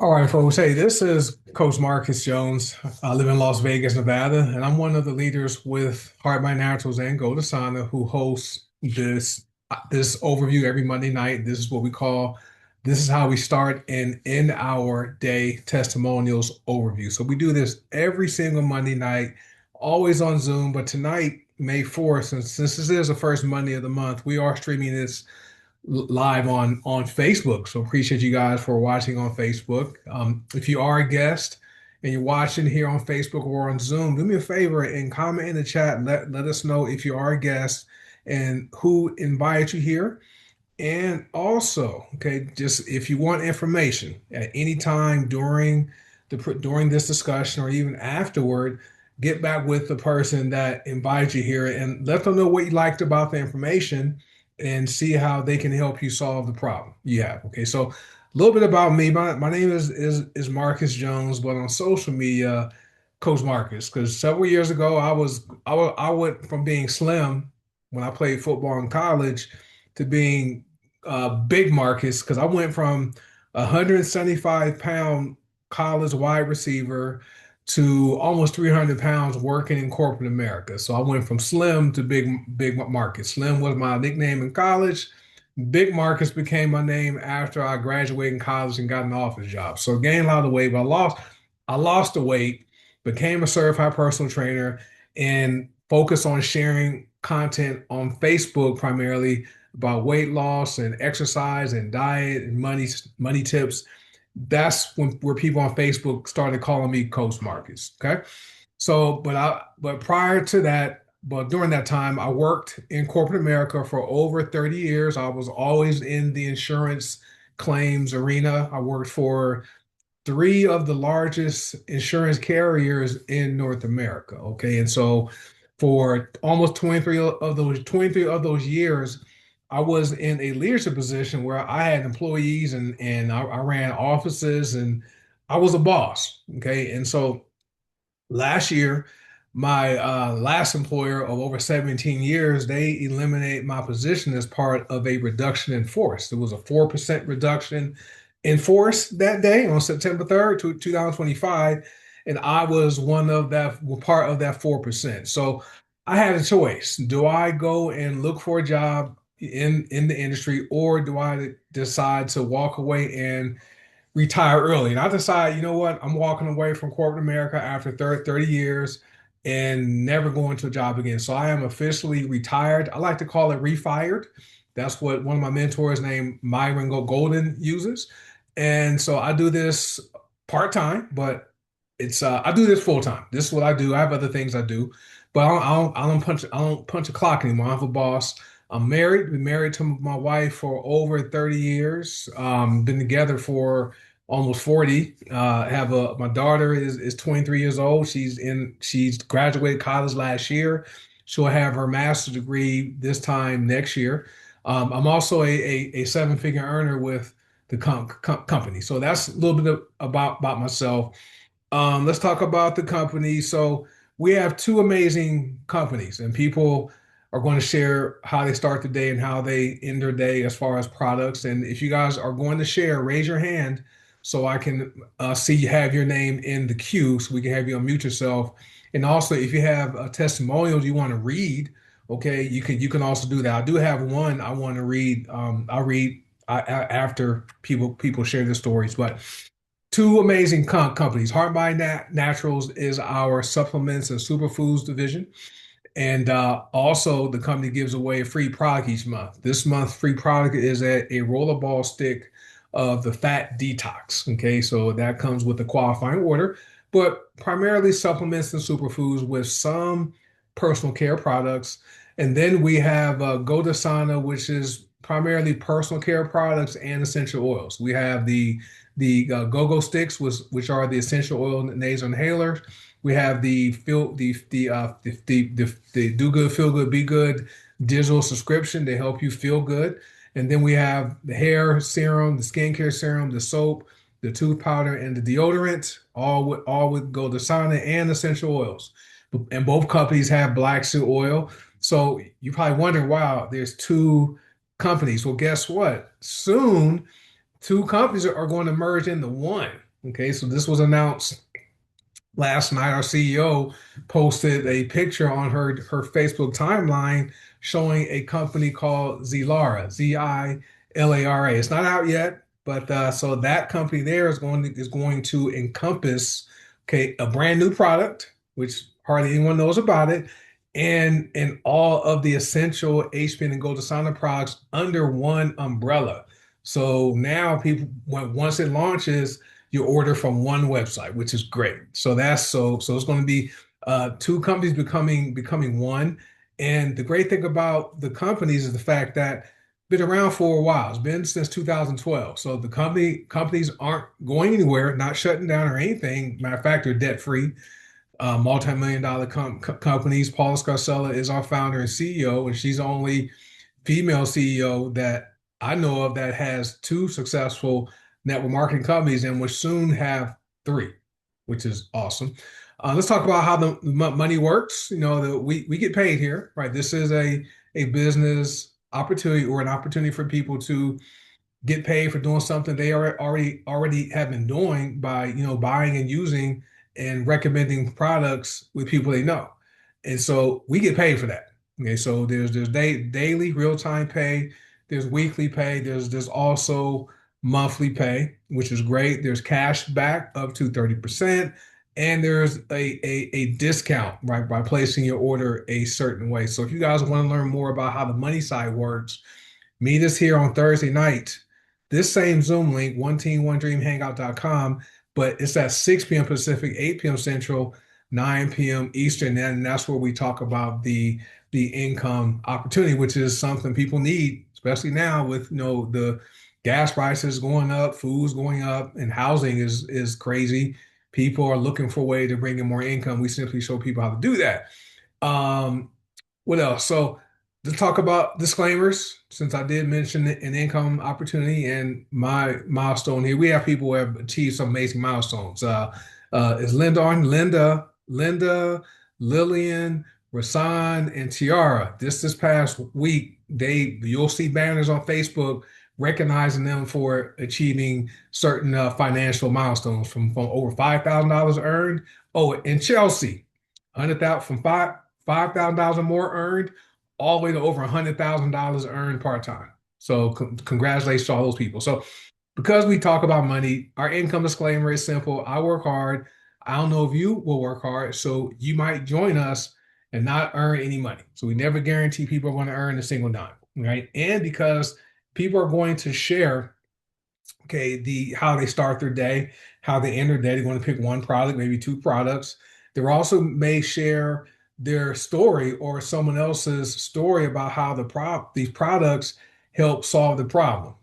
All right, folks. Hey, this is Coach Marcus Jones. I live in Las Vegas, Nevada, and I'm one of the leaders with Heart by Naturals and Go to Sauna who hosts this overview every Monday night. This is how we start and end our day testimonials overview. So we do this every single Monday night, always on Zoom. But tonight, May 4th, since this is the first Monday of the month, we are streaming this live on Facebook. So appreciate you guys for watching on Facebook. If you are a guest and you're watching here on Facebook or on Zoom, do me a favor and comment in the chat and let us know if you are a guest and who invited you here. And also, okay, just if you want information at any time during this discussion or even afterward, get back with the person that invited you here and let them know what you liked about the information and see how they can help you solve the problem you have. Okay, so a little bit about me. My name is Marcus Jones, but on social media, Coach Marcus. Because several years ago, I went from being slim when I played football in college to being Big Marcus because I went from 175-pound college wide receiver to almost 300 pounds working in corporate America. So I went from slim to big Marcus. Slim was my nickname in college. Big Marcus became my name after I graduated in college and got an office job. So I gained a lot of weight, but I lost the weight, became a certified personal trainer, and focused on sharing content on Facebook primarily about weight loss and exercise and diet and money tips. That's where people on Facebook started calling me Coach Marcus. Okay. So, but prior to that, but during that time, I worked in corporate America for over 30 years. I was always in the insurance claims arena. I worked for three of the largest insurance carriers in North America. Okay. And so for almost 23 of those years, I was in a leadership position where I had employees and I ran offices and I was a boss. Okay. And so last year, my last employer of over 17 years, they eliminated my position as part of a reduction in force. There was a 4% reduction in force that day on September 3rd, 2025. And I was part of that 4%. So I had a choice. Do I go and look for a job in the industry, or do I decide to walk away and retire early? And I decided, you know what? I'm walking away from corporate America after 30 years and never going to a job again. So I am officially retired. I like to call it refired. That's what one of my mentors named Myron Golden uses. And so I do this part-time, but I do this full-time. This is what I do. I have other things I do, but I don't punch a clock anymore. I have a boss. I'm married. Been married to my wife for over 30 years. Been together for almost 40. Have a My daughter is 23 years old. She's graduated college last year. She'll have her master's degree this time next year. I'm also a seven-figure earner with the company. So that's a little bit about myself. Let's talk about the company. So we have two amazing companies, and people are going to share how they start the day and how they end their day as far as products. And if you guys are going to share, raise your hand so I can see you have your name in the queue so we can have you unmute yourself. And also, if you have a testimonial you want to read, okay, you can also do that. I do have one I want to read. I'll read after people share their stories, but two amazing companies. Heart by Naturals is our supplements and superfoods division. And also, the company gives away a free product each month. This month, free product is a rollerball stick of the fat detox. Okay, so that comes with a qualifying order, but primarily supplements and superfoods with some personal care products. And then we have Go which is primarily personal care products and essential oils. We have the Go-Go sticks, which are the essential oil nasal inhalers. We have the Do Good, Feel Good, Be Good digital subscription to help you feel good. And then we have the hair serum, the skincare serum, the soap, the tooth powder, and the deodorant, all with Goldasana and essential oils. And both companies have black seed oil. So you probably wonder, wow, there's two companies. Well, guess what? Soon, two companies are going to merge into one. Okay, so this was announced last night. Our CEO posted a picture on her Facebook timeline showing a company called Zilara, Zilara. It's not out yet, but so that company there is going to encompass, okay, a brand new product, which hardly anyone knows about it, and all of the essential HPN and Gold Asana products under one umbrella. So now people, once it launches, you order from one website, which is great. So it's going to be two companies becoming one. And the great thing about the companies is the fact that been around for a while. It's been since 2012. So the companies aren't going anywhere, not shutting down or anything. Matter of fact, they're debt free, multi-million dollar companies. Paula Scarcella is our founder and CEO, and she's the only female CEO that I know of that has two successful network marketing companies and will soon have three, which is awesome. Let's talk about how the money works. We get paid here, right? This is a business opportunity or an opportunity for people to get paid for doing something they already have been doing by buying and using and recommending products with people they know, and so we get paid for that. Okay, so there's daily real time pay, there's weekly pay, there's also monthly pay, which is great. There's cash back up to 30%, and there's a discount, right, by placing your order a certain way. So if you guys want to learn more about how the money side works, meet us here on Thursday night. This same Zoom link, one team, one dream hangout.com, but it's at 6 p.m. Pacific, 8 p.m. Central, 9 p.m. Eastern. And that's where we talk about the income opportunity, which is something people need, especially now with the gas prices going up, food's going up, and housing is crazy. People are looking for a way to bring in more income. We simply show people how to do that. Um, what else? So to talk about disclaimers, since I did mention an income opportunity and my milestone here, we have people who have achieved some amazing milestones. Is Linda on? Linda, Lillian, Rasan, and Tiara. This past week, you'll see banners on Facebook recognizing them for achieving certain financial milestones from over $5,000 earned. Oh, and Chelsea, 100,000 from $5,000 or more earned, all the way to over $100,000 earned part time. So congratulations to all those people. So because we talk about money, our income disclaimer is simple. I work hard. I don't know if you will work hard, so you might join us and not earn any money. So we never guarantee people are going to earn a single dime, right? And because people are going to share, okay, how they start their day, how they end their day. They're going to pick one product, maybe two products. They also may share their story or someone else's story about how these products help solve the problem.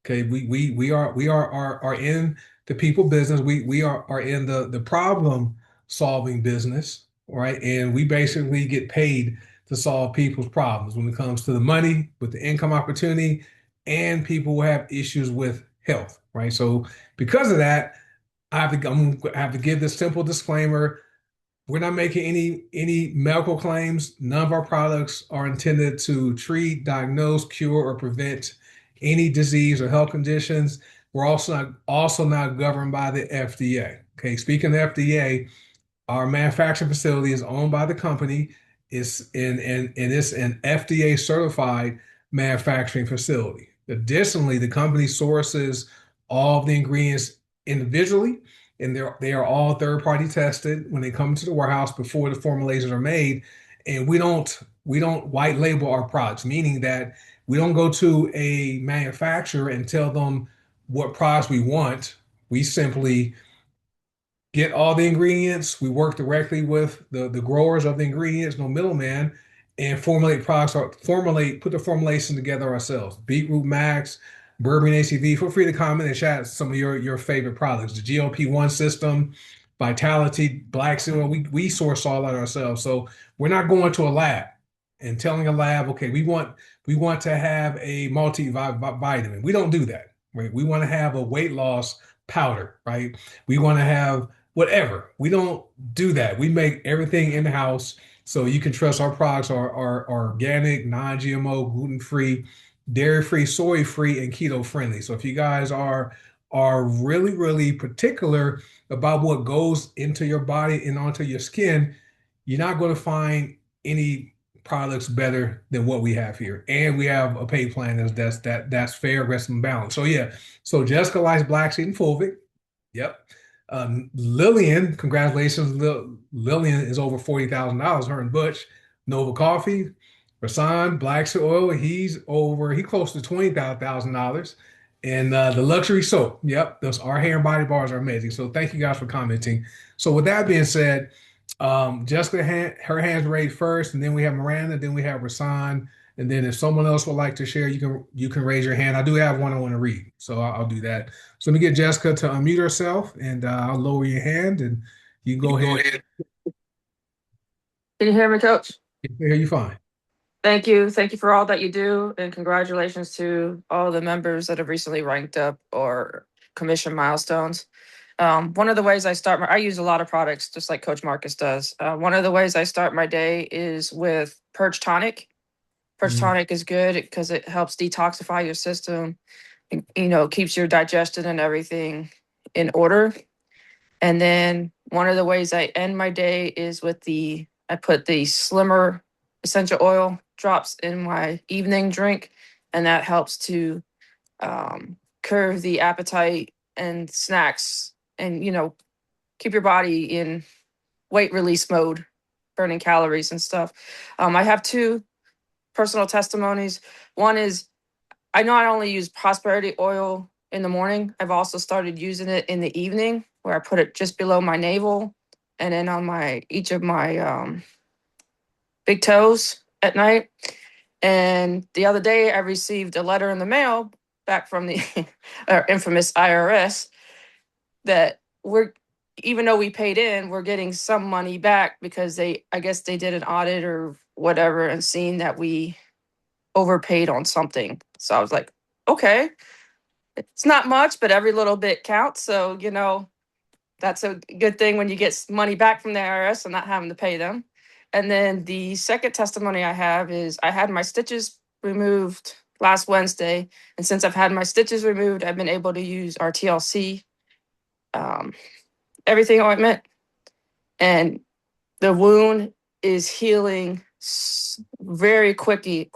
Okay, we are in the people business. We are in the problem solving business, right? And we basically get paid to solve people's problems when it comes to the money, with the income opportunity, and people who have issues with health, right? So because of that, I have to give this simple disclaimer. We're not making any medical claims. None of our products are intended to treat, diagnose, cure, or prevent any disease or health conditions. We're also not governed by the FDA. Okay, speaking of the FDA, our manufacturing facility is owned by the company. It's an FDA certified manufacturing facility. Additionally, the company sources all of the ingredients individually, and they are all third party tested when they come to the warehouse before the formulations are made. And we don't white label our products, meaning that we don't go to a manufacturer and tell them what products we want. We simply get all the ingredients. We work directly with the growers of the ingredients, no middleman, and formulate products or put the formulation together ourselves. Beetroot Max, Bourbon ACV. Feel free to comment and chat some of your favorite products. The GLP-1 system, Vitality, Black Seal, we source all that ourselves. So we're not going to a lab and telling a lab, okay, we want to have a multivitamin. We don't do that. Right? We want to have a weight loss powder, right? We want to have whatever. We don't do that. We make everything in the house, so you can trust our products are organic, non-GMO, gluten-free, dairy-free, soy-free, and keto-friendly. So if you guys are are really, really particular about what goes into your body and onto your skin, you're not going to find any products better than what we have here. And we have a pay plan that's fair, aggressive, and balanced. So yeah, so Jessica likes black seed and fulvic. Yep. Lillian, congratulations. Lillian is over $40,000, her and Butch. Nova Coffee, Rasan, Black Sea Oil, he close to $20,000. And the luxury soap, yep, those our hair and body bars are amazing. So thank you guys for commenting. So with that being said, Jessica, her hands raised first, and then we have Miranda, then we have Rasan, and then if someone else would like to share, you can raise your hand. I do have one I want to read, so I'll do that. So let me get Jessica to unmute herself, and I'll lower your hand, and you can You go can go ahead. ahead. Can you hear me, Coach? Hear you fine. Thank you. Thank you for all that you do, and congratulations to all the members that have recently ranked up or commission milestones. One of the ways I use a lot of products, just like Coach Marcus does. One of the ways I start my day is with Purge Tonic. Purge Mm. Tonic is good because it helps detoxify your system, keeps your digestion and everything in order. And then one of the ways I end my day is I put the slimmer essential oil drops in my evening drink, and that helps to curb the appetite and snacks and, keep your body in weight release mode, burning calories and stuff. I have two personal testimonies. One is I not only use prosperity oil in the morning, I've also started using it in the evening where I put it just below my navel and then on each of my big toes at night. And the other day I received a letter in the mail back from the infamous IRS that even though we paid in, we're getting some money back because I guess they did an audit or whatever and seen that we overpaid on something. So I was like, okay, it's not much, but every little bit counts. So, that's a good thing when you get money back from the IRS and not having to pay them. And then the second testimony I have is I had my stitches removed last Wednesday. And since I've had my stitches removed, I've been able to use our TLC, um, everything ointment. And the wound is healing very quickly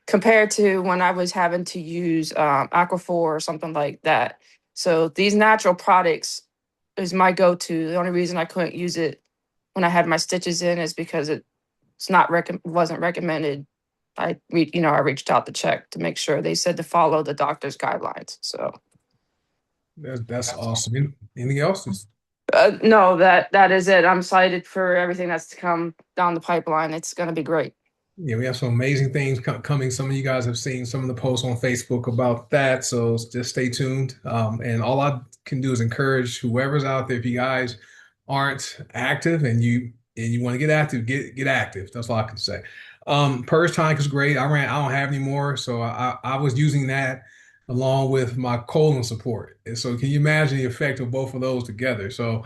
compared to when I was having to use Aquaphor or something like that. So these natural products is my go-to. The only reason I couldn't use it when I had my stitches in is because wasn't recommended. I reached out to check to make sure. They said to follow the doctor's guidelines. So That's awesome. Anything else? no, that is it. I'm excited for everything that's to come down the pipeline. It's going to be great. Yeah, we have some amazing things coming. Some of you guys have seen some of the posts on Facebook about that, so just stay tuned. And all I can do is encourage whoever's out there. If you guys aren't active and you want to get active, get active. That's all I can say. Purge Tonic is great. I don't have any more, so I was using that along with my colon support. And so can you imagine the effect of both of those together? So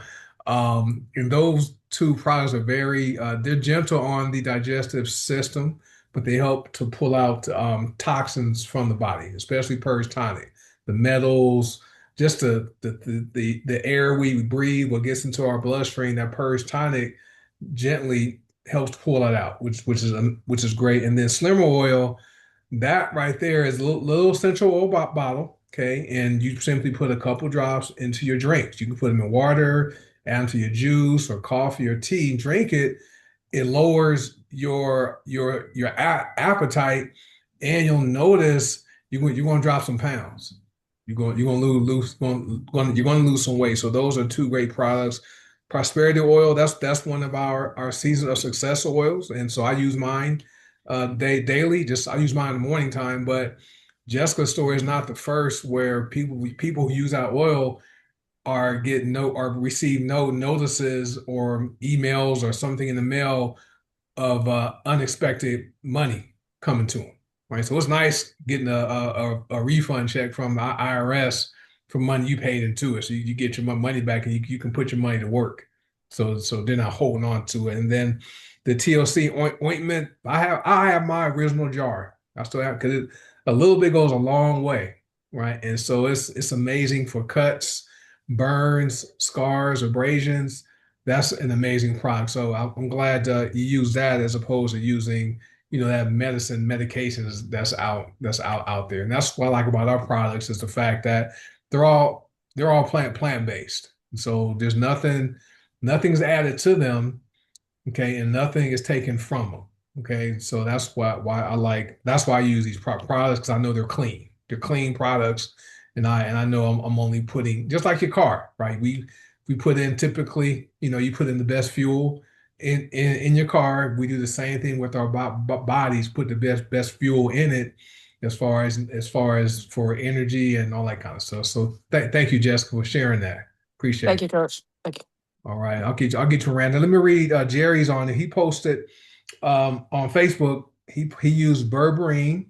and those two products are they're gentle on the digestive system, but they help to pull out toxins from the body, especially Purge Tonic. The metals, just the air we breathe, what gets into our bloodstream, that Purge Tonic gently helps pull it out, which is great. And then Slimmer Oil, that right there is a little essential oil bottle, okay? And you simply put a couple drops into your drinks. You can put them in water, add them to your juice or coffee or tea, drink it. It lowers your appetite, and you'll notice you're going to drop some pounds. You're going to you're going to lose some weight. So those are two great products. Prosperity oil, that's one of our season of success oils, and so I use mine daily. Just I use mine in the morning time, but Jessica's story is not the first where people who use our oil are receive no notices or emails or something in the mail of unexpected money coming to them. Right, so it's nice getting a refund check from the IRS for money you paid into it. So you get your money back and you can put your money to work. So they're not holding on to it. And then the TLC ointment, I have my original jar. I still have because a little bit goes a long way. right? And so it's amazing for cuts, burns, scars, abrasions. That's an amazing product. So I'm glad you use that as opposed to using, that medications that's out there. And that's what I like about our products is the fact that they're all plant based. So there's nothing's added to them, okay, and nothing is taken from them. Okay, so that's why I use these products because I know they're clean. They're clean products, and I know I'm only putting just like your car, right? We put in typically, you put in the best fuel in your car. We do the same thing with our bodies, put the best fuel in it as far as for energy and all that kind of stuff. So thank you, Jessica, for sharing that. Appreciate Thank it. you, Coach. Thank you. All right, I'll get to Randall. Let me read Jerry's on it. He posted on Facebook. He used berberine.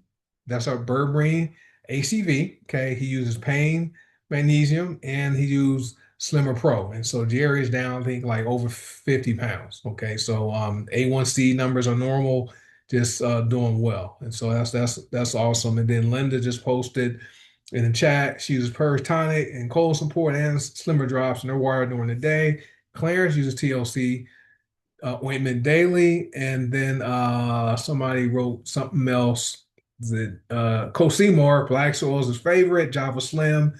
That's our berberine ACV. Okay, he uses pain, magnesium, and he used Slimmer Pro. And so Jerry is down, I think, like over 50 pounds. Okay, so A1C numbers are normal, just doing well. And so that's awesome. And then Linda just posted in the chat. She uses Purge Tonic and cold support and Slimmer drops, and they're wired during the day. Clarence uses TLC ointment daily, and then somebody wrote something else. That Cosimo Black Soil is his favorite. Java Slim,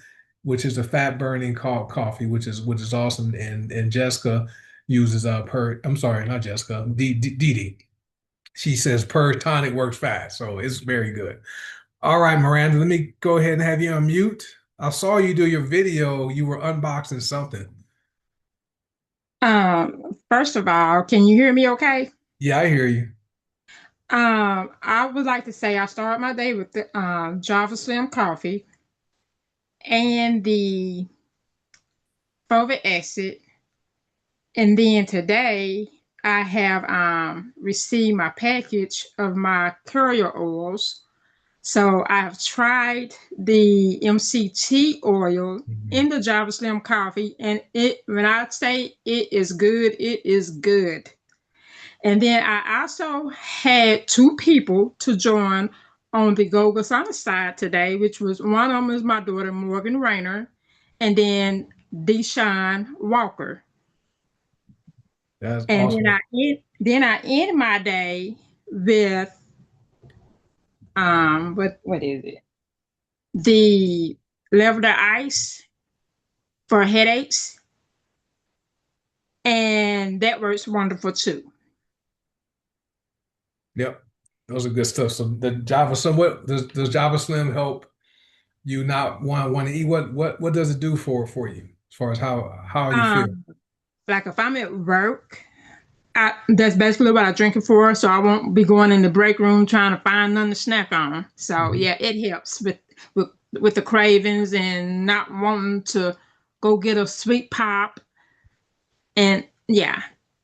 which is a fat burning coffee, which is awesome. And Jessica uses per. I'm sorry, not Jessica. Dee. She says per tonic works fast, so it's very good. All right, Miranda, let me go ahead and have you on mute. I saw you do your video. You were unboxing something. First of all, can you hear me okay? Yeah, I hear you. I would like to say I start my day with the Java Slim coffee and the folic acid. And then today I have received my package of my courier oils. So I've tried the MCT oil Mhm. in the Java Slim coffee, and when I say it is good, it is good. And then I also had two people to join on the Goga Sana side today, which was one of them is my daughter Morgan Rayner, and then Deshaun Walker. That's And then awesome. I end my day with what is it? The lavender ice for headaches, and that works wonderful too. Yep. Those are good stuff. So the Java Slim, what does Java Slim help you not want to eat? What does it do for you as far as how you feel? Um, like if I'm at work, that's basically what I drink it for. So I won't be going in the break room trying to find nothing to snack on. So Mhm. yeah, it helps with with the cravings and not wanting to go get a sweet pop. And yeah,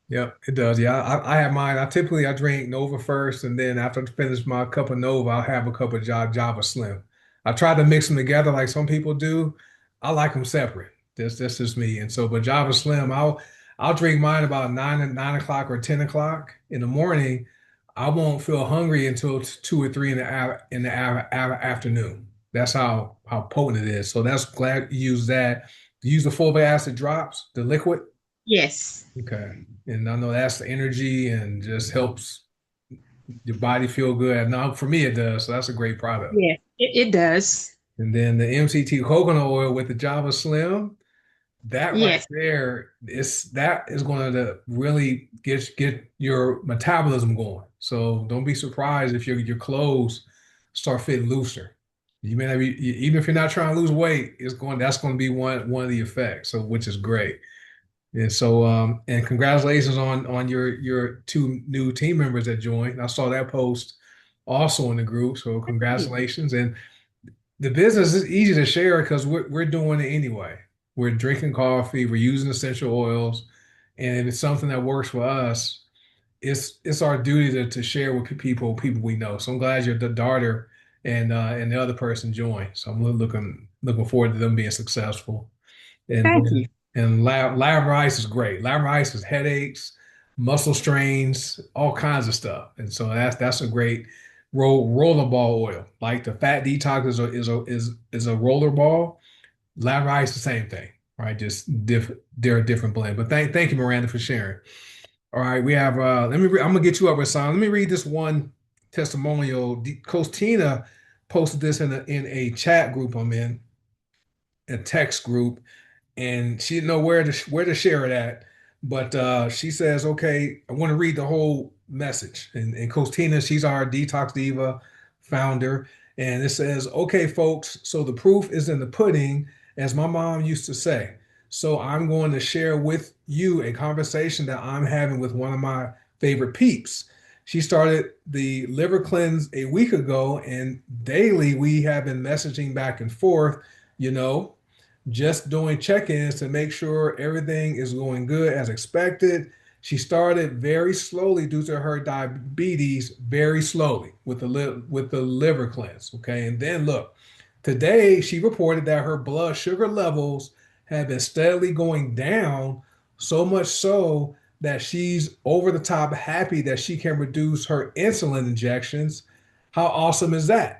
Yep, it does. Yeah, I have mine. I drink Nova first, and then after I finish my cup of Nova, I'll have a cup of Java Slim. I try to mix them together like some people do. I like them separate. That's just me. And so, but Java Slim, I'll drink mine about 9 o'clock or 10 o'clock in the morning. I won't feel hungry until 2 or 3 in the afternoon. That's how potent it is. So that's glad you use that. Use the fulvic acid drops, the liquid. yes, Okay. And I know that's the energy and just helps your body feel good. Now, for me, it does. So that's a great product. yes, it does. And then the MCT coconut oil with the Java Slim, that right Yes, there that is going to really get your metabolism going. So don't be surprised if your clothes start fitting looser. You may not be, even if you're not trying to lose weight, that's going to be one of the effects. So which is great. And so, and congratulations on your two new team members that joined. I saw that post also in the group. So congratulations. And the business is easy to share because we're doing it anyway. We're drinking coffee, we're using essential oils, and if it's something that works for us, it's our duty to share with people we know. So I'm glad your daughter and the other person joined. So I'm looking forward to them being successful. And thank you. then and lavender ice is great. Lavender ice is headaches, muscle strains, all kinds of stuff. And so that's a great. rollerball oil. Like the fat detox is a roller ball. Lab rice, the same thing, right? Just different. They're a different blend. But thank you, Miranda, for sharing. All right, we have. I'm gonna get you up with Let me read this one testimonial. Coach Tina posted this in a chat group I'm in, a text group, and she didn't know where to share it at. But she says, "Okay, I want to read the whole message." And Coach Tina, she's our Detox Diva founder, and it says, "Okay, folks, so the proof is in the pudding, as my mom used to say. So I'm going to share with you a conversation that I'm having with one of my favorite peeps. She started the liver cleanse a week ago, and daily we have been messaging back and forth, you know." Just doing check-ins to make sure everything is going good as expected. She started very slowly due to her diabetes, very slowly with the liver cleanse. Okay, and then look, today she reported that her blood sugar levels have been steadily going down, so much so that she's over the top happy that she can reduce her insulin injections. How awesome is that?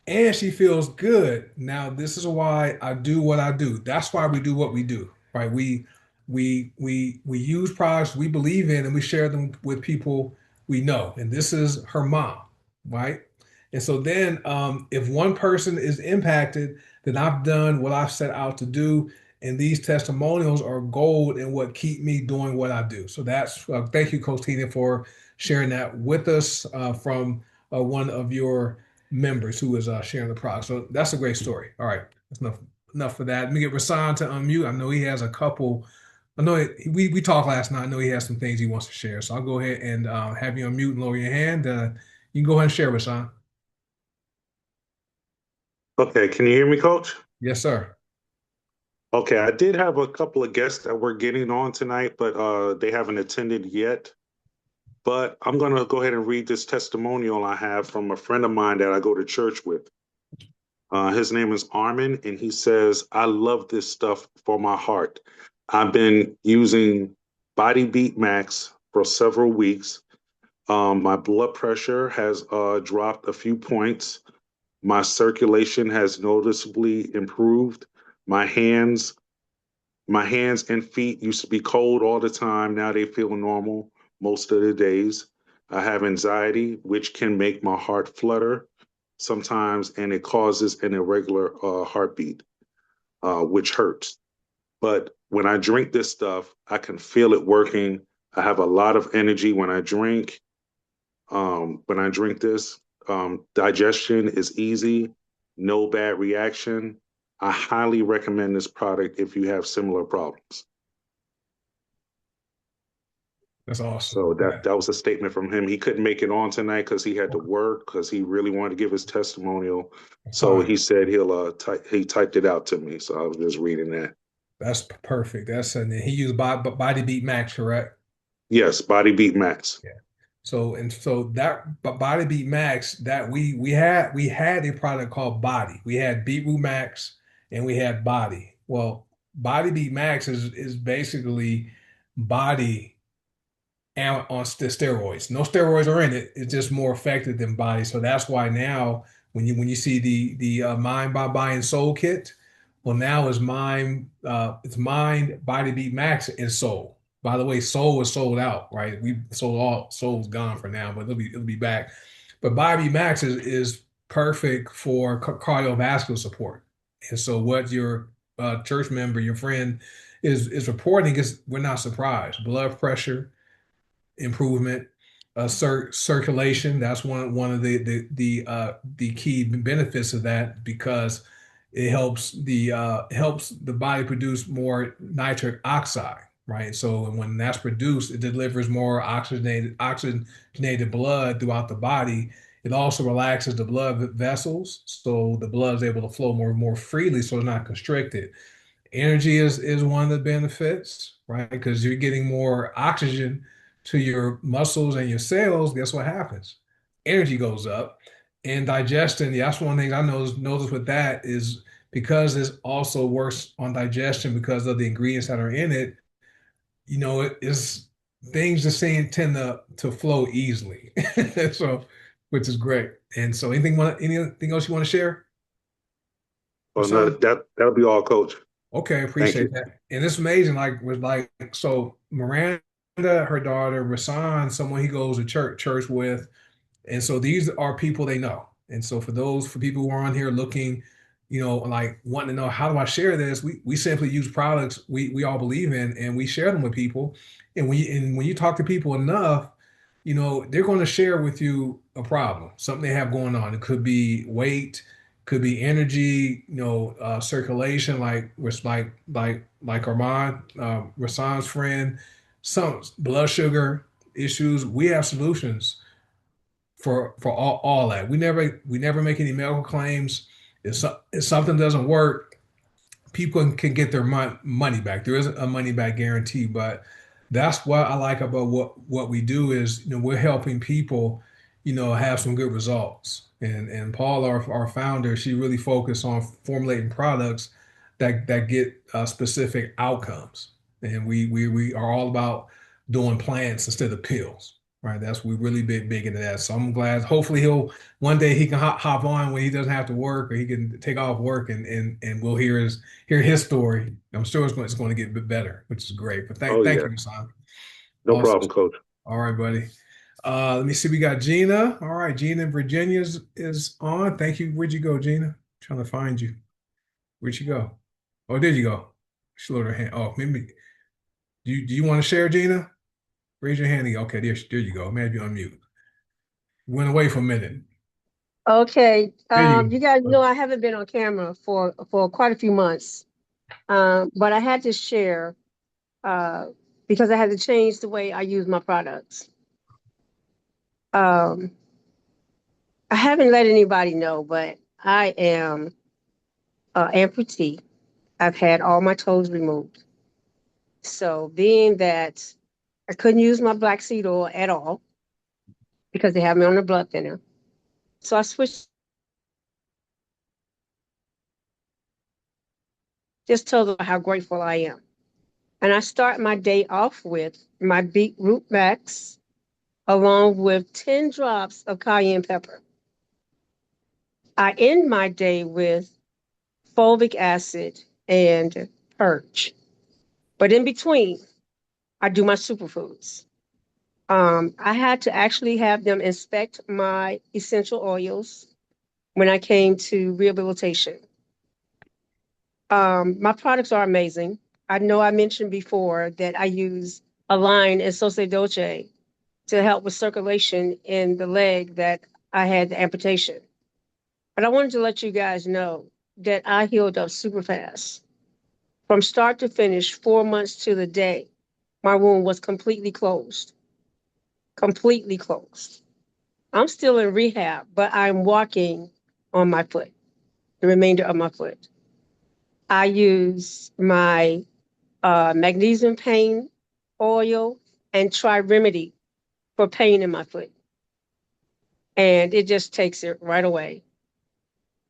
And she feels good. Now, this is why I do what I do. That's why we do what we do, right? We use products we believe in and we share them with people we know. And this is her mom, right? And so then, if one person is impacted, then I've done what I've set out to do. And these testimonials are gold and what keep me doing what I do. So that's thank you, Coach Tina, for sharing that with us from one of your members who is sharing the product. So that's a great story. All right, that's enough for that. Let me get Rasan to unmute. I know he has a couple. I know we talked last night. I know he has some things he wants to share. So I'll go ahead and have you unmute and lower your hand. You can go ahead and share, Rasan. Okay, can you hear me, Coach? Yes, sir. Okay, I did have a couple of guests that we're getting on tonight, but they haven't attended yet. But I'm going to go ahead and read this testimonial I have from a friend of mine that I go to church with. His name is Armin, and he says, "I love this stuff for my heart. I've been using Body Beat Max for several weeks. My blood pressure has dropped a few points. My circulation has noticeably improved. My hands, my hands and feet used to be cold all the time. Now they feel normal most of the days. I have anxiety, which can make my heart flutter sometimes, and it causes an irregular heartbeat, which hurts. But when I drink this stuff, I can feel it working. I have a lot of energy when I drink. When I drink this, digestion is easy, no bad reaction. I highly recommend this product if you have similar problems." That's awesome. So Yeah, that was a statement from him. He couldn't make it on tonight because he had to work because he really wanted to give his testimonial. So fine. he said he typed it out to me. So I was just reading that. That's perfect. And he used Body Beat Max, correct? Yes, Body Beat Max. Yeah. So that Body Beat Max that we had a product called Body. We had Beetroot Max and we had Body. Well, Body Beat Max is basically Body on steroids. No steroids are in it. It's just more effective than Body. So that's why now when you see the Mind by Body and Soul kit, well now it's Mind Body Beat Max and Soul. By the way, Soul is sold out, right? We sold all Soul's gone for now, but it'll be back. But Body Beat Max is perfect for cardiovascular support. And so what your church member, your friend is reporting is we're not surprised. Blood pressure improvement, circulation. That's one of the key benefits of that because it helps the body produce more nitric oxide, right? So when that's produced, it delivers more oxygenated blood throughout the body. It also relaxes the blood vessels, so the blood is able to flow more freely, so it's not constricted. Energy is one of the benefits, right? Because you're getting more oxygen to your muscles and your cells. Guess what happens? Energy goes up. And digestion, yeah, that's one thing I noticed with that is because this also works on digestion because of the ingredients that are in it, it is things just saying tend to flow easily. So which is great. And so anything else you want to share, Well, no, Rasan? that'll be all, Coach. Okay, Thank appreciate you. that. And it's amazing, like with like so Miranda, her daughter, Rasan, someone he goes to church with. And so these are people they know. And so for people who are on here looking, like wanting to know how do I share this, we simply use products we all believe in and we share them with people. And when you talk to people enough, they're going to share with you a problem, something they have going on. It could be weight, could be energy, circulation, like Armand, Rasan's friend, some blood sugar issues. We have solutions for all that. We never make any medical claims. If something doesn't work, people can get their money back. There isn't a money back guarantee, but that's what I like about what we do is we're helping people have some good results. And Paul, our founder, she really focused on formulating products that get specific outcomes. And we are all about doing plants instead of pills. Right, that's we really big into that. So I'm glad. Hopefully, he'll one day he can hop on when he doesn't have to work, or he can take off work, and we'll hear his story. I'm sure it's going to get a bit better, which is great. But thank Oh, thank yeah. you, Hassan. No Awesome. problem, Coach. All right, buddy. Let me see. We got Gina. All right, Gina in Virginia is on. Thank you. Where'd you go, Gina? Trying to find you. Where'd you go? Oh, there you go. She lowered her hand. Oh, maybe. Do you want to share, Gina? Raise your hand. Okay, there you go. Maybe on mute. Went away for a minute. Okay. There you You guys go. know I haven't been on camera for quite a few months. But I had to share uh, because I had to change the way I use my products. Um, I haven't let anybody know, but I am amputee. I've had all my toes removed. So being that I couldn't use my black seed oil at all because they have me on a blood thinner. So I switched, just told them how grateful I am. And I start my day off with my beetroot max along with 10 drops of cayenne pepper. I end my day with fulvic acid and purge. But in between, I do my superfoods. I had to actually have them inspect my essential oils when I came to rehabilitation. My products are amazing. I know I mentioned before that I use Align and Sose Dolce to help with circulation in the leg that I had the amputation. But I wanted to let you guys know that I healed up super fast. From start to finish, 4 months to the day, my wound was completely closed. Completely closed. I'm still in rehab, but I'm walking on my foot, the remainder of my foot. I use my magnesium pain oil and Tri-Remedy for pain in my foot. And it just takes it right away.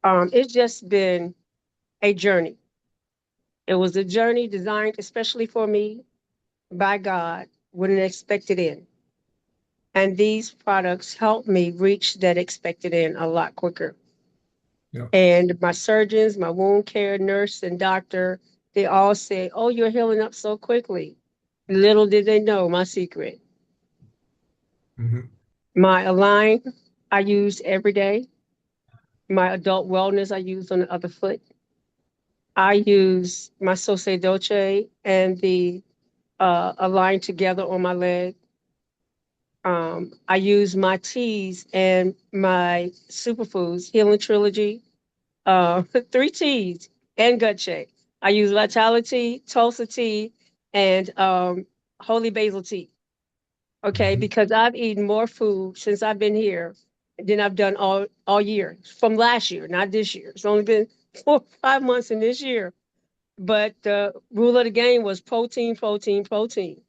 It's just been a journey. It was a journey designed especially for me by God with an expected end. And these products help me reach that expected end a lot quicker. Yeah. And my surgeons, my wound care nurse and doctor, they all say, "Oh, you're healing up so quickly." Little did they know my secret. Mhm. My Align, I use every day. My adult wellness, I use on the other foot. I use my Sose Dolce and the Align together on my leg. I use my teas and my superfoods, Healing Trilogy, 3 teas, and gut check. I use Vitality, Tulsa tea, and Holy Basil tea. Okay, Mhm. because I've eaten more food since I've been here than I've done all year from last year, not this year. It's only been 4 5 months in this year. But the rule of the game was protein, protein, protein.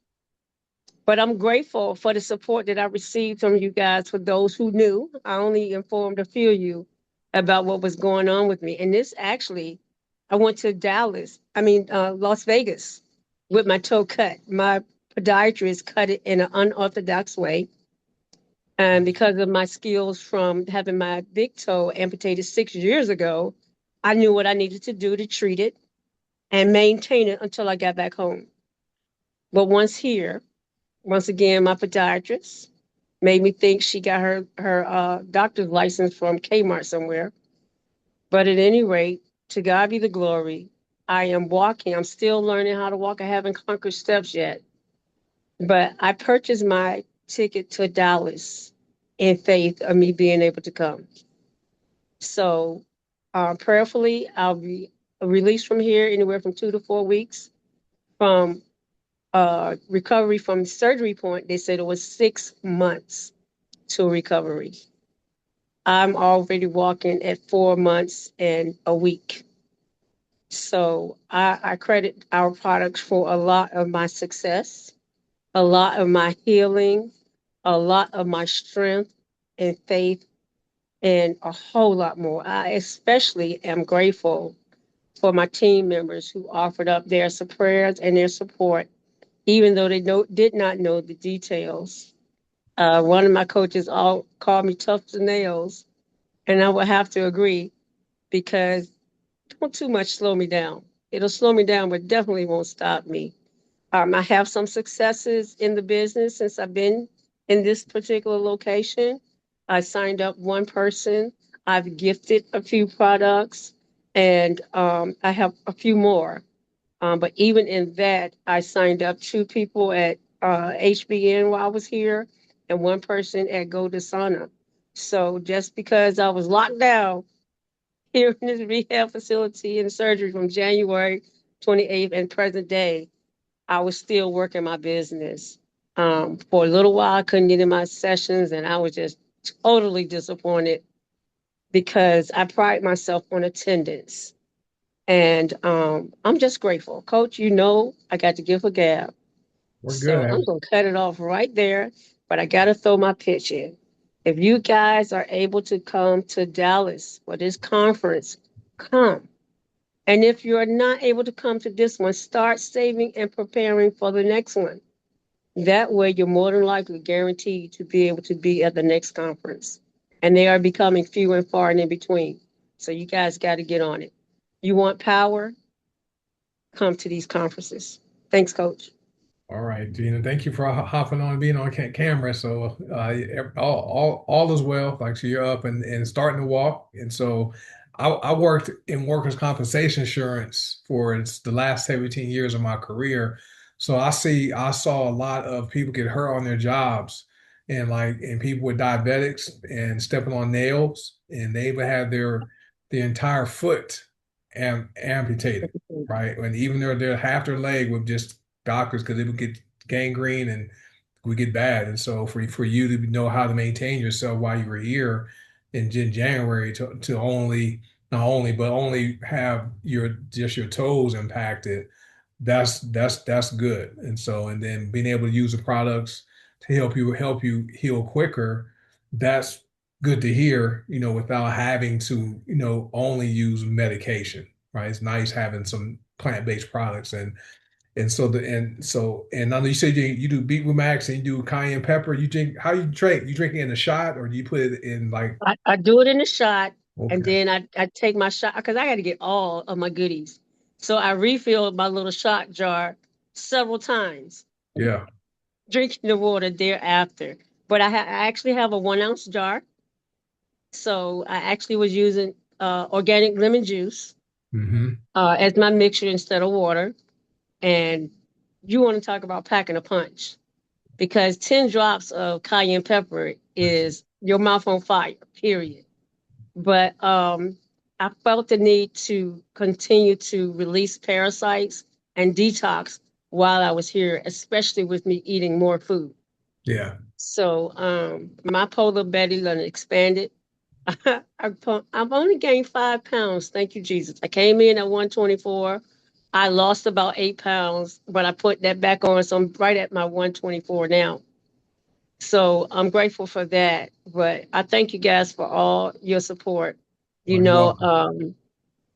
But I'm grateful for the support that I received from you guys. For those who knew, I only informed a few of you about what was going on with me. And this actually, I went to Las Vegas with my toe cut. My podiatrist cut it in an unorthodox way. And because of my skills from having my big toe amputated 6 years ago, I knew what I needed to do to treat it and maintain it until I got back home. But once here, once again, my podiatrist made me think she got her doctor's license from Kmart somewhere. But at any rate, to God be the glory. I am walking. I'm still learning how to walk. I haven't conquered steps yet. But I purchased my ticket to Dallas in faith of me being able to come. So prayerfully, I'll be released from here anywhere from 2 to 4 weeks. From recovery from surgery point, they said it was 6 months to recovery. I'm already walking at 4 months and a week. So I credit our products for a lot of my success, a lot of my healing, a lot of my strength and faith, and a whole lot more. I especially am grateful for my team members who offered up their prayers and their support, even though they did not know the details. One of my coaches all called me tough as nails, and I would have to agree because don't too much slow me down. It'll slow me down, but definitely won't stop me. I have some successes in the business since I've been in this particular location. I signed up one person. I've gifted a few products, and I have a few more. But even in that, I signed up two people at HBN while I was here, and one person at Golden Sauna. So just because I was locked down here in this rehab facility and surgery from January 28th and present day, I was still working my business. For a little while, I couldn't get in my sessions, and I was just totally disappointed because I pride myself on attendance. And I'm just grateful. Coach, I got to give a gab. We're good So at I'm it. going to cut it off right there, but I got to throw my pitch in. If you guys are able to come to Dallas for this conference, come. And if you're not able to come to this one, start saving and preparing for the next one. That way, you're more than likely guaranteed to be able to be at the next conference. And they are becoming few and far and in between. So you guys got to get on it. You want power? Come to these conferences. Thanks, Coach. All right, Gina. Thank you for hopping on and being on camera. So all is well. Like, so you're up and starting to walk. And so I worked in workers' compensation insurance for the last 17 years of my career. So I saw a lot of people get hurt on their jobs, and people with diabetics and stepping on nails, and they would have the entire foot amputated, right? And even their half their leg would just doctors, because it would get gangrene and would get bad. And so for you to know how to maintain yourself while you were here in January to only not only but only have your toes impacted, that's good. And then being able to use the products to help you heal quicker, that's good to hear, without having to, only use medication, right? It's nice having some plant-based products. And I know you said you do beetroot max and you do cayenne pepper. You drink, how you drink? You drink it in a shot, or do you put it in like? I do it in a shot, and Okay, then I take my shot because I got to get all of my goodies. So I refill my little shot jar several times, yeah. drinking the water thereafter. But I actually have a 1 ounce jar. So I actually was using organic lemon juice Hmm. as my mixture instead of water. And you want to talk about packing a punch because 10 drops of cayenne pepper is your mouth on fire, period. But I felt the need to continue to release parasites and detox while I was here, especially with me eating more food. Yeah. So my polar belly done expanded. I've only gained 5 pounds. Thank you, Jesus. I came in at 124. I lost about 8 pounds, but I put that back on. So I'm right at my 124 now. So I'm grateful for that. But I thank you guys for all your support. Oh, You you're know, welcome.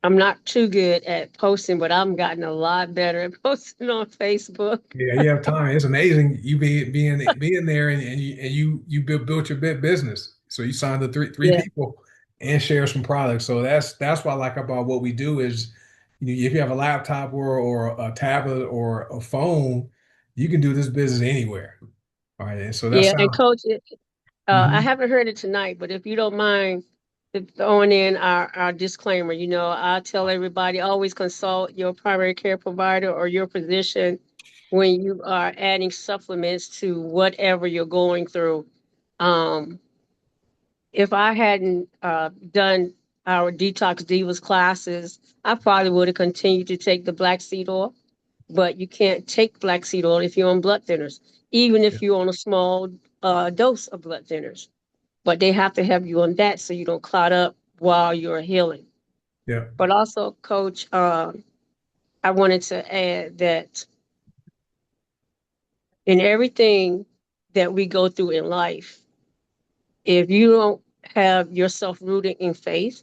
I'm not too good at posting, but I've gotten a lot better at posting on Facebook. Yeah, you have time. It's amazing you being there and you built your big business. So you signed the three Yeah. people and share some products. So that's what I like about what we do is, if you have a laptop or a tablet or a phone, you can do this business anywhere. All right. And so that Yeah. And sounds. coach, I Mhm. haven't heard it tonight, but if you don't mind throwing in our disclaimer, I tell everybody always consult your primary care provider or your physician when you are adding supplements to whatever you're going through. Um, if I hadn't done our Detox Divas classes, I probably would have continued to take the black seed oil, but you can't take black seed oil if you're on blood thinners, even Yeah. if you're on a small dose of blood thinners. But they have to have you on that so you don't clot up while you're healing. Yeah. But also, Coach, I wanted to add that in everything that we go through in life, if you don't have yourself rooted in faith,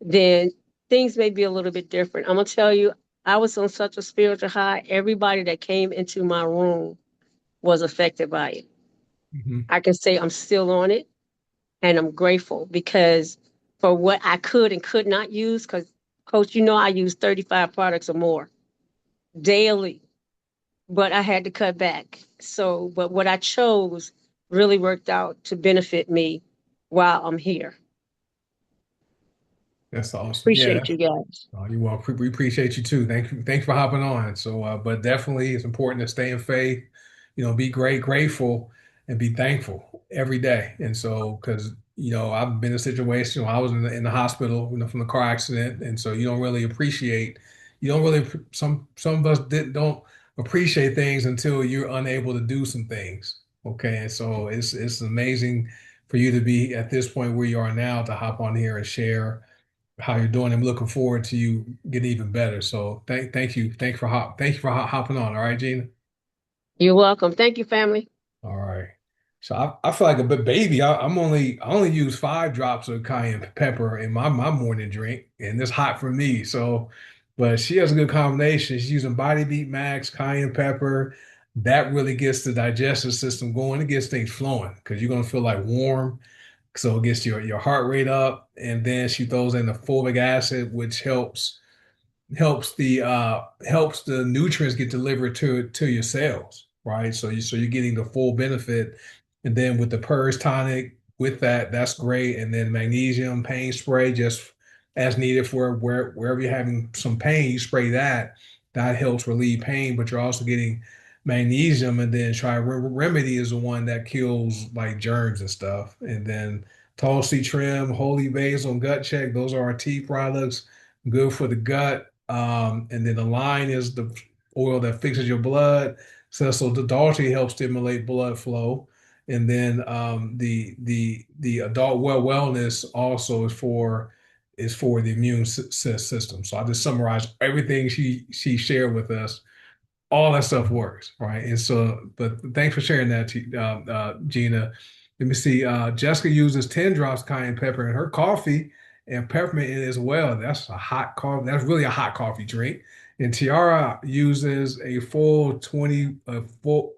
then things may be a little bit different. I'm gonna tell you, I was on such a spiritual high. Everybody that came into my room was affected by it. Mhm. I can say I'm still on it, and I'm grateful because for what I could and could not use, because Coach, I use 35 products or more daily, but I had to cut back. So, but what I chose really worked out to benefit me while I'm here. That's awesome. Yeah. Appreciate you guys. Oh, you're welcome. We appreciate you too. Thank you. Thanks for hopping on. So, but definitely it's important to stay in faith, be grateful and be thankful every day. And so, because, I've been in a situation where I was in the hospital, from the car accident. And so you don't really, some of us don't appreciate things until you're unable to do some things. Okay. And so it's amazing for you to be at this point where you are now to hop on here and share how you're doing. I'm looking forward to you getting even better. So thank you. Thank you for hopping on. All right, Gina. You're welcome. Thank you, family. All right. So I feel like a baby. I only use 5 drops of cayenne pepper in my morning drink, and it's hot for me. So, but she has a good combination. She's using Body Beat Max, cayenne pepper. That really gets the digestive system going. It gets things flowing because you're gonna feel like warm. So it gets your heart rate up, and then she throws in the fulvic acid, which helps the nutrients get delivered to your cells, right? So you're getting the full benefit, and then with the purge tonic with that's great, and then magnesium pain spray just as needed for wherever you're having some pain, you spray that helps relieve pain, but you're also getting magnesium, and then try remedy is the one that kills like germs and stuff, and then Tulsi Trim, Holy Basil, and Gut Check, those are our tea products, good for the gut. And then the line is the oil that fixes your blood. So the Dalty helps stimulate blood flow. And then the adult wellness also is for the immune system. So I just summarized everything she shared with us. All that stuff works, right? And so, but thanks for sharing that, Gina. Let me see. Jessica uses 10 drops cayenne pepper in her coffee and peppermint in it as well. That's a hot coffee. That's really a hot coffee drink. And Tiara uses a full dropper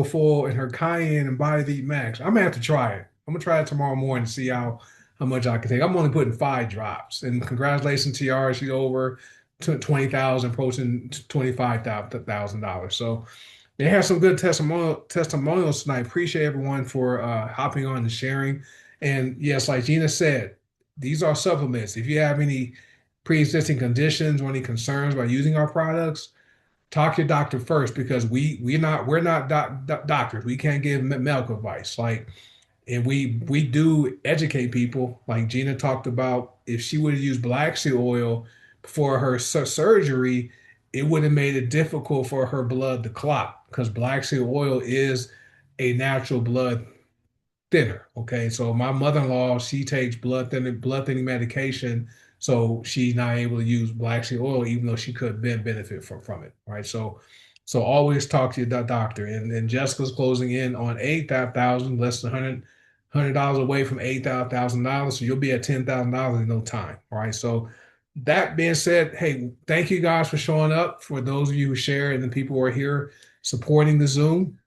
full in her cayenne and Body Heat Max. I'm gonna have to try it. I'm gonna try it tomorrow morning to see how much I can take. I'm only putting 5 drops. And congratulations, Tiara. She's over 20,000, approaching $25,000. So they have some good testimonials tonight. Appreciate everyone for hopping on and sharing. And yes, like Gina said, these are supplements. If you have any pre-existing conditions or any concerns about using our products, talk to your doctor first because we're not doctors. We can't give medical advice. Like, and we do educate people. Like Gina talked about, if she would have used black seed oil for her surgery, it would have made it difficult for her blood to clot because black seed oil is a natural blood thinner. Okay, so my mother-in-law, she takes blood thinning medication, so she's not able to use black seed oil, even though she could benefit from it. Right. So always talk to your doctor. And Jessica's closing in on 8,000, less than $100 away from $8,000. So you'll be at $10,000 in no time. All right. So that being said, hey, thank you guys for showing up. For those of you who share and the people who are here supporting the Zoom.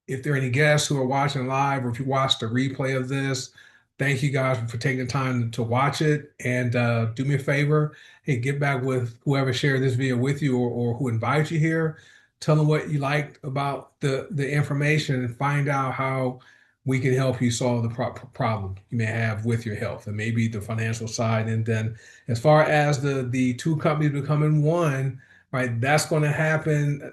If there are any guests who are watching live, or if you watched the replay of this, thank you guys for taking the time to watch it. And do me a favor, hey, get back with whoever shared this video with you, or who invited you here. Tell them what you liked about the information, and find out how we can help you solve the problem you may have with your health, and maybe the financial side. And then as far as the two companies becoming one, right, that's going to happen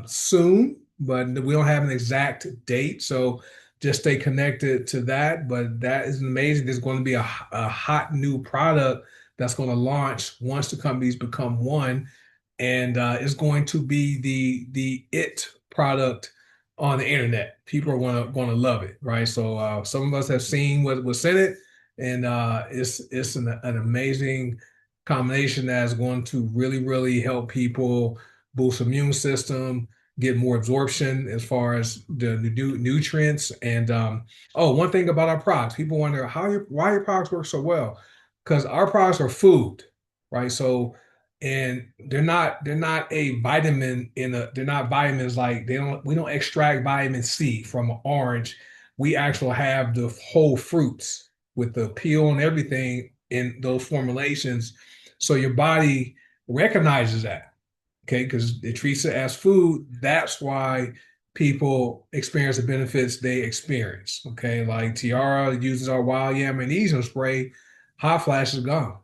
soon, but we don't have an exact date. So just stay connected to that. But that is amazing. There's going to be a hot new product that's going to launch once the companies become one, and it's going to be the it product on the internet. People are going to love it, right? So some of us have seen what's in it, and it's an amazing combination that's going to really help people boost immune system, get more absorption as far as the nutrients. And oh, one thing about our products, people wonder why your products work so well, because our products are food, right? So, and they're not a vitamin they're not vitamins, like we don't extract vitamin C from an orange. We actually have the whole fruits with the peel and everything in those formulations. So your body recognizes that, okay, because it treats it as food. That's why people experience the benefits they experience. Okay, like Tiara uses our wild yam magnesium spray, hot flash is gone.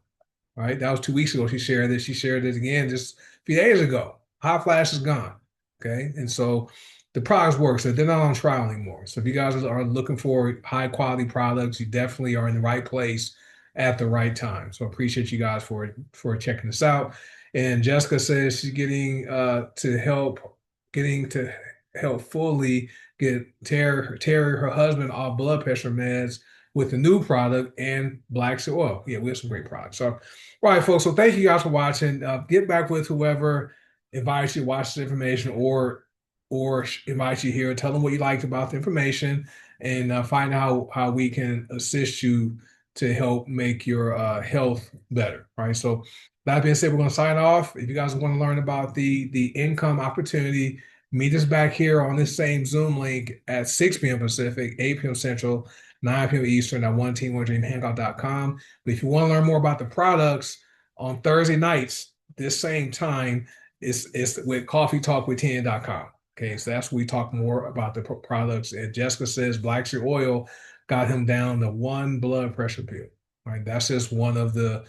Right, that was 2 weeks ago. She shared this. She shared this again just a few days ago. Hot flash is gone. Okay, and so the products work. So they're not on trial anymore. So if you guys are looking for high quality products, you definitely are in the right place at the right time. So I appreciate you guys for checking this out. And Jessica says she's getting to help fully get Terry, her husband, off blood pressure meds with the new product and black oil. Yeah, we have some great products. So, all right, folks. So thank you guys for watching. Get back with whoever invites you to watch this information, or invite you here. Tell them what you liked about the information, and find out how we can assist you to help make your health better. All right. So that being said, we're going to sign off. If you guys want to learn about the income opportunity, meet us back here on this same Zoom link at 6 p.m. Pacific, 8 p.m. Central, 9 p.m. Eastern at oneteam1dreamhangout.com. But if you want to learn more about the products, on Thursday nights, this same time, it's with coffeetalkwith10.com. Okay, so that's where we talk more about the products. And Jessica says black seed oil got him down to one blood pressure pill. All right, that's just one of the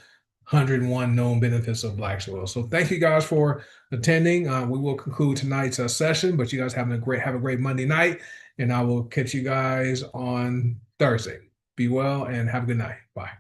101 known benefits of black seed oil. So thank you guys for attending. We will conclude tonight's session, but you guys have a great Monday night, and I will catch you guys on Thursday. Be well and have a good night. Bye.